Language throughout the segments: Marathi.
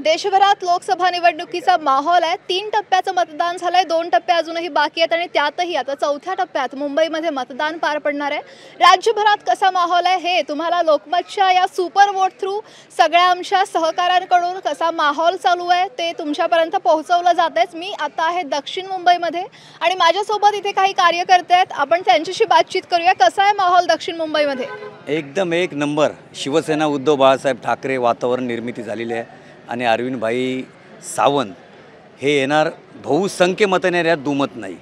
देशभरात लोकसभा निवडणुकीचा माहोल आहे। 3 टप्प्याचं मतदान झालंय, 2 टप्पे अजूनही बाकी आहेत आणि त्यातही आता चौथ्या टप्प्यात मुंबईमध्ये मतदान पार पडणार आहे। राज्यभरात कसा माहोल आहे हे तुम्हाला लोकमतच्या या सुपर वोट थ्रू सगळ्या आमच्या सहकाऱ्यांकडून कसा माहोल चालू आहे ते तुमच्यापर्यंत पोहोचवलं जातंय। मी आता आहे दक्षिण मुंबईमध्ये आणि माझ्यासोबत इथे काही कार्यकर्ते आहेत, आपण त्यांच्याशी बातचीत करूया। कसा आहे माहोल दक्षिण मुंबईमध्ये? एकदम एक नंबर। शिवसेना उद्धव बाळासाहेब ठाकरे वातावरण निर्मिती झालेली आहे आणि अरविंद भाई सावंत हे येणार, बहुसंख्य मताने यात दुमत नाही।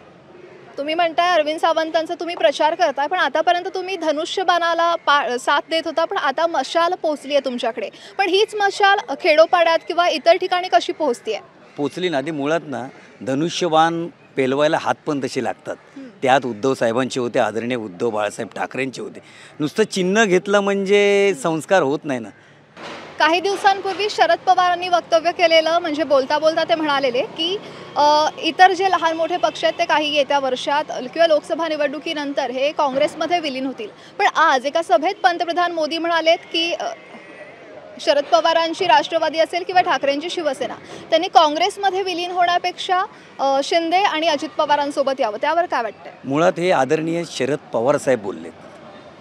तुम्ही म्हणताय अरविंद सावंतांचा तुम्ही प्रचार करताय, पण आतापर्यंत तुम्ही धनुष्यबाणाला साथ देत होता, पण आता मशाल पोहोचली आहे तुमच्याकडे। पण हीच मशाल खेडोपाड्यात किंवा इतर ठिकाणी कशी पोहोचते? पोचली ना, ती मुळात ना धनुष्यबाण पेलवायला हात पण तसे लागतात। त्यात उद्धव साहेबांचे होते, आदरणीय उद्धव बाळासाहेब ठाकरेंचे होते। नुसतं चिन्ह घेतलं म्हणजे संस्कार होत नाही ना। काही दिवसांपूर्वी शरद पवारांनी वक्तव्य केलेलं, म्हणजे बोलता बोलता ते म्हणालेले की इतर जे लहान मोठे पक्ष आहेत ते काही येत्या वर्षात किंवा लोकसभा निवडणुकीनंतर हे काँग्रेसमध्ये विलीन होतील। पण आज एका सभेत पंतप्रधान मोदी म्हणालेत की शरद पवारांची राष्ट्रवादी असेल किंवा ठाकरेंची शिवसेना, त्यांनी काँग्रेसमध्ये विलीन होण्यापेक्षा शिंदे आणि अजित पवारांसोबत यावं। त्यावर काय वाटतंय? मुळात हे आदरणीय शरद पवार साहेब बोललेत,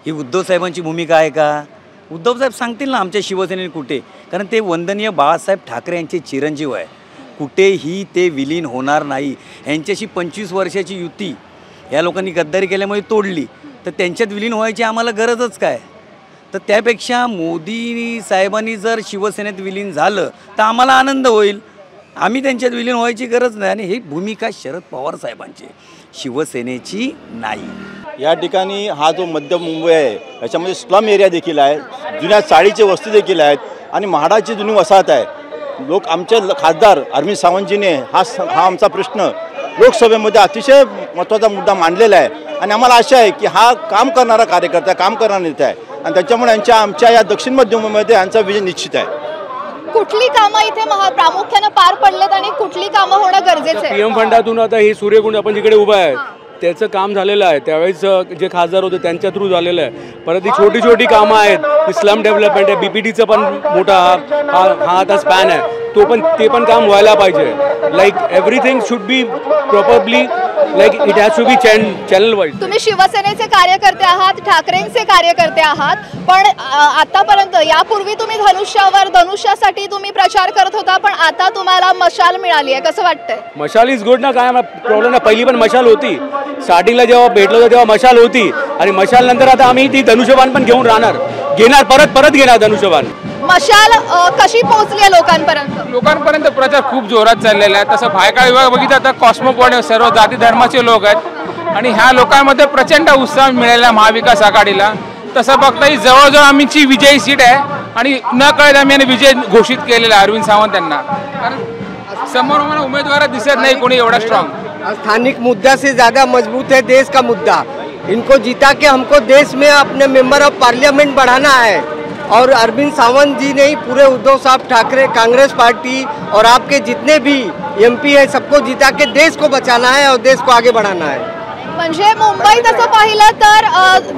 ही उद्धव साहेबांची भूमिका आहे का? उद्धव साहेब सांगतील ना आमच्या शिवसेनेने कुठे, कारण ते वंदनीय बाळासाहेब ठाकरे यांचे चिरंजीव आहे। कुठेही ते विलीन होणार नाही। यांच्याशी 25 वर्षाची युती या लोकांनी गद्दारी केल्यामुळे तोडली, तर त्यांच्यात विलीन व्हायची आम्हाला गरजच काय? तर त्यापेक्षा मोदी साहेबांनी जर शिवसेनेत विलीन झालं तर आम्हाला आनंद होईल। आम्ही त्यांच्यात विलीन व्हायची गरज नाही आणि ही भूमिका शरद पवार साहेबांची, शिवसेनेची नाही। या ठिकाणी हा जो मध्य मुंबई आहे याच्यामध्ये स्लम एरिया देखील आहे, जुन्या चाळीचे वस्ती देखील आहेत आणि म्हाडाची जुनी वसाहत आहे। लोक आमचे खासदार अरविंद सावंतजीने हा आमचा प्रश्न लोकसभेमध्ये अतिशय महत्त्वाचा मुद्दा मांडलेला आहे आणि आम्हाला आशा आहे की हा काम करणारा कार्यकर्ता, काम करणारा नेता आहे आणि त्याच्यामुळे आमच्या या दक्षिण मध्य मुंबईमध्ये यांचा विजय निश्चित आहे। कुठली कामं इथे प्रामुख्याने पार पडलेत आणि कुठली कामं होणं गरजेचं आहे? पीएम फंडातून आता ही सूर्यकुंड आपण जिकडे उभा आहे त्याचं काम झालेलं आहे, त्यावेळेस जे खासदार होते त्यांच्या थ्रू झालेलं आहे। परत ही छोटी छोटी कामं आहेत, स्लम डेव्हलपमेंट आहे, बीपीटीचं पण मोठा हा आता स्पॅन आहे, ते पण काम व्हायला पाहिजे। Like everything should be properly, like it has to be channel wise. तुम्ही शिवसेनेचे कार्यकर्ते आहात, ठाकरेंचे कार्यकर्ते आहात, पण आतापर्यंत यापूर्वी तुम्ही धनुष्यासाठी तुम्ही प्रचार करत होता, पण आता तुम्हाला मशाल मिळाली आहे, कसं वाटतंय? मशाल इज गुड ना, काय प्रॉब्लेम नाही। पहिली पण मशाल होती, स्टार्टिंगला जेव्हा भेटलो होतो तेव्हा मशाल होती आणि मशाल नंतर आता आम्ही ती धनुष्यबाण पण घेणार परत घेणार धनुष्यबाण। मशाल कशी पोहोचली आहे लोकांपर्यंत? प्रचार खूप जोरात चाललेला आहे। तसं भायखळा विभाग बघितला तर कॉस्मोपॉलिटन सर्व जाती धर्माचे लोक आहेत आणि ह्या लोकांमध्ये प्रचंड उत्साह मिळालेला महाविकास आघाडीला। तसं बघता ही जवळजवळ आमची विजयी सीट आहे आणि न कळत आम्ही विजय घोषित केलेला अरविंद सावंत यांना, कारण समोर मला उमेदवार दिसत नाही कोणी एवढा स्ट्रॉंग। स्थानिक मुद्दा से ज़्यादा मजबूत है देश का मुद्दा। इनको जिता के हमको देश में अपने मेंबर ऑफ पार्लियामेंट बढ़ाना है और अरविंद सावंत जी ने ही पूरे उद्धव साहब ठाकरे, कांग्रेस पार्टी और आपके जितने भी एमपी है सबको जिता के देश को बचाना है और देश को आगे बढ़ाना है। म्हणजे मुंबईत असं पाहिलं तर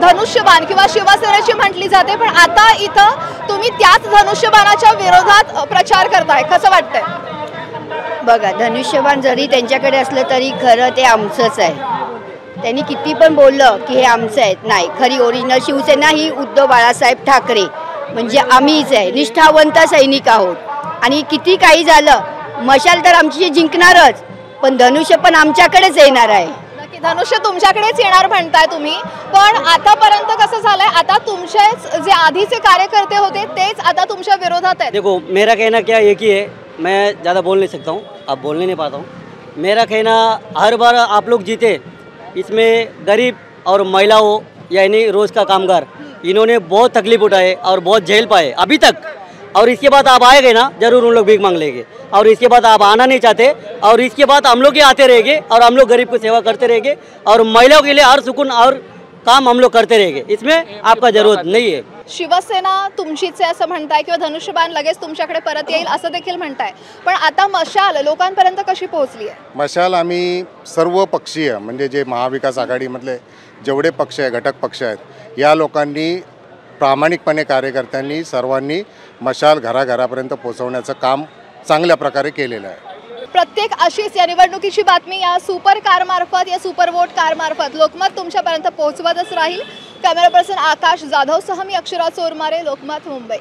धनुष्यबाण किंवा शिवसेनेची म्हटली जाते, पण आता इथं तुम्ही त्याच धनुष्यबाणाच्या विरोधात प्रचार करताय, कसं वाटतंय? बघा, धनुष्यबाण जरी त्यांच्याकडे असलं तरी खरं ते आमचंच आहे। त्यांनी किती पण बोललं की हे आमचं आहे, नाही, खरी ओरिजिनल शिवसेना ही उद्धव बाळासाहेब ठाकरे म्हणजे आम्हीच आहे, निष्ठावंत सैनिक आहोत। आणि किती काही झालं मशाल तर आमची जिंकणारच, पण धनुष्य पण आमच्याकडेच येणार आहे। धनुष्य तुमच्याकडेच येणार म्हणताय तुम्ही, पण आतापर्यंत कसं झालंय, आता तुमचेच जे आधीचे कार्यकर्ते होते तेच आता तुमच्या विरोधात आहेत। देखो, मेरा कहना क्या एक ही है, मैं ज़्यादा बोल नहीं सकता हूँ, अब बोलने नहीं पाता हूँ। मेरा कहना, हर बार आप लोग जीते, इसमें गरीब और महिलाओं यानी रोज़ का कामगार, इन्होंने बहुत तकलीफ उठाए और बहुत झेल पाए अभी तक, और इसके बाद आप आएंगे ना जरूर उन लोग भीख मांग लेंगे, और इसके बाद आप आना नहीं चाहते, और इसके बाद हम लोग ही आते रहेंगे और हम लोग गरीब की सेवा करते रहेंगे और महिलाओं के लिए हर सुकून और काम हम लोग करते रहेंगे, इसमें आपका जरूरत नहीं है। शिवसेना तुमचीच आहे असं म्हणताय किंवा धनुष्यबाण लगेच तुमच्याकडे परत येईल असं देखील म्हणताय, पण आता मशाल लोकांपर्यंत कशी पोहोचली आहे? मशाल आम्ही सर्व पक्षीय म्हणजे जे महाविकास आघाडीमधले जेवढे पक्ष आहे, घटक पक्ष आहेत, या लोकांनी प्रामाणिकपणे कार्यकर्त्यांनी सर्वांनी मशाल घराघरापर्यंत पोहोचवण्याचं काम चांगल्या प्रकारे केलेलं आहे. प्रत्येक अशीच या निवडणुकीची बातमी या सुपर कार मार्फत, या सुपर वोट कार मार्फत लोकमत तुमच्यापर्यंत पोहोचवतच राहील. कॅमेरा पर्सन आकाश जाधवसह मी अक्षरा चोरमारे, लोकमत मुंबई.